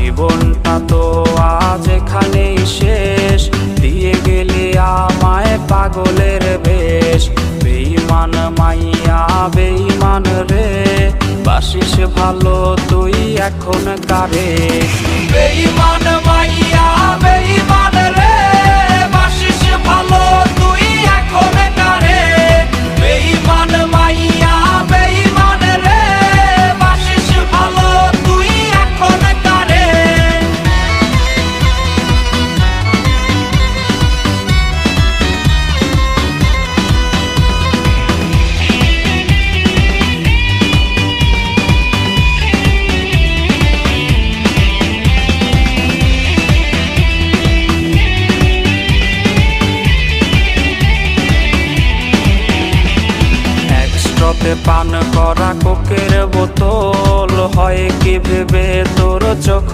জীবনটা তো আজ এখানেই শেষ, দিয়ে গেলি আমায় পাগলের বেশ। বেঈমান মাইয়া বেঈমান রে, বাসিস ভালো তুই এখন কারে। বেঈমান মাইয়া বেঈমান রে, বাসিস ভালো তুই এখন কারে। বেঈমান মাইয়া বেঈমান রে, বাসিস ভালো তুই এখন কারে। একস্ট্রতে পান করা কোকের বোতল, হয় কি ভেবে তোর চোখ